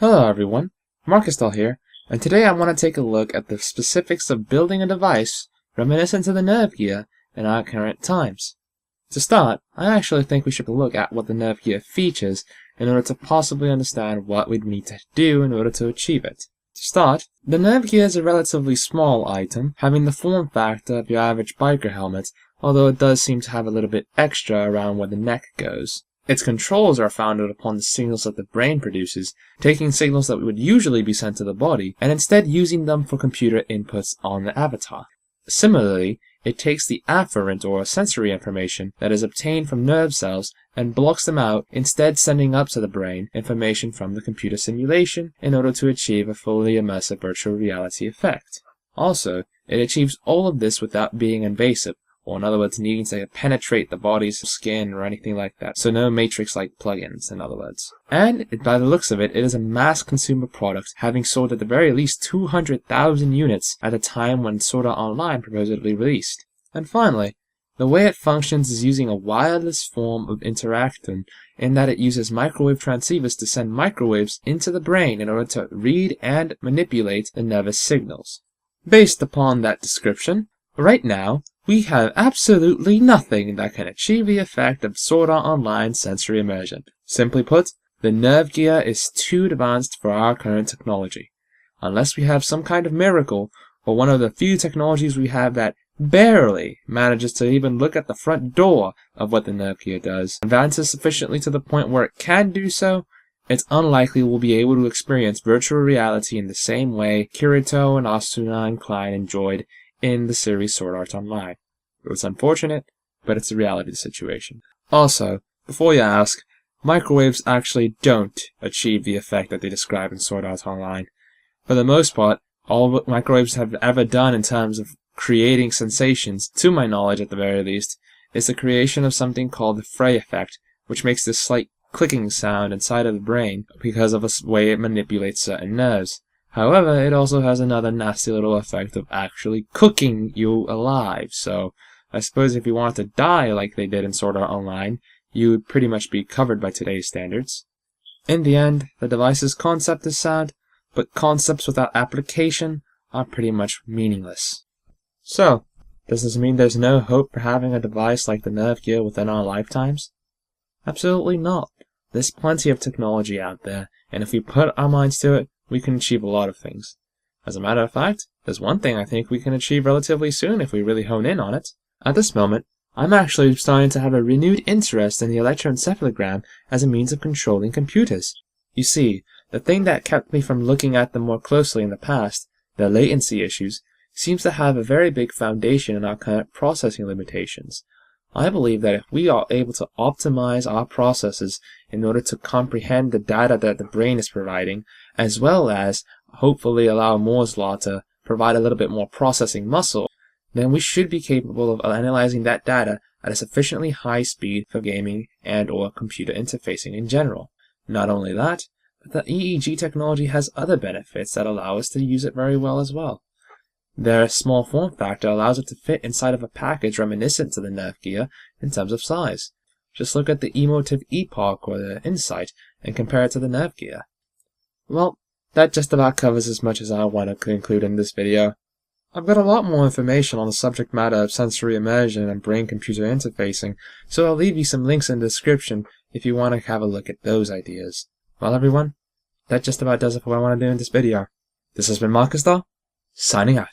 Hello everyone, Marksytal here, and today I want to take a look at the specifics of building a device reminiscent of the NerveGear in our current times. To start, I actually think we should look at what the NerveGear features in order to possibly understand what we'd need to do in order to achieve it. To start, the NerveGear is a relatively small item, having the form factor of your average biker helmet, although it does seem to have a little bit extra around where the neck goes. Its controls are founded upon the signals that the brain produces, taking signals that would usually be sent to the body, and instead using them for computer inputs on the avatar. Similarly, it takes the afferent or sensory information that is obtained from nerve cells and blocks them out, instead sending up to the brain information from the computer simulation in order to achieve a fully immersive virtual reality effect. Also, it achieves all of this without being invasive, or in other words, needing to penetrate the body's skin or anything like that. So no Matrix-like plugins, in other words. And, by the looks of it, it is a mass consumer product, having sold at the very least 200,000 units at the time when Sword Art Online supposedly released. And finally, the way it functions is using a wireless form of interaction, in that it uses microwave transceivers to send microwaves into the brain in order to read and manipulate the nervous signals. Based upon that description, right now, we have absolutely nothing that can achieve the effect of Sword Art Online sensory immersion. Simply put, the NerveGear is too advanced for our current technology. Unless we have some kind of miracle, or one of the few technologies we have that barely manages to even look at the front door of what the NerveGear does, advances sufficiently to the point where it can do so, it's unlikely we'll be able to experience virtual reality in the same way Kirito and Asuna and Klein enjoyed in the series Sword Art Online. It was unfortunate, but it's a reality situation. Also, before you ask, microwaves actually don't achieve the effect that they describe in Sword Art Online. For the most part, all what microwaves have ever done in terms of creating sensations, to my knowledge at the very least, is the creation of something called the fray effect, which makes this slight clicking sound inside of the brain because of the way it manipulates certain nerves. However, it also has another nasty little effect of actually cooking you alive, so I suppose if you wanted to die like they did in Sword Art Online, you would pretty much be covered by today's standards. In the end, the device's concept is sound, but concepts without application are pretty much meaningless. So, does this mean there's no hope for having a device like the NerveGear within our lifetimes? Absolutely not. There's plenty of technology out there, and if we put our minds to it, we can achieve a lot of things. As a matter of fact, there's one thing I think we can achieve relatively soon if we really hone in on it. At this moment, I'm actually starting to have a renewed interest in the electroencephalogram as a means of controlling computers. You see, the thing that kept me from looking at them more closely in the past, their latency issues, seems to have a very big foundation in our current processing limitations. I believe that if we are able to optimize our processes in order to comprehend the data that the brain is providing, as well as hopefully allow Moore's law to provide a little bit more processing muscle, then we should be capable of analyzing that data at a sufficiently high speed for gaming and or computer interfacing in general. Not only that, but the EEG technology has other benefits that allow us to use it very well as well. Their small form factor allows it to fit inside of a package reminiscent to the NerveGear in terms of size. Just look at the Emotive Epoch or the Insight and compare it to the NerveGear. Well, that just about covers as much as I want to conclude in this video. I've got a lot more information on the subject matter of sensory immersion and brain-computer interfacing, so I'll leave you some links in the description if you want to have a look at those ideas. Well everyone, that just about does it for what I want to do in this video. This has been Marksytal, signing out.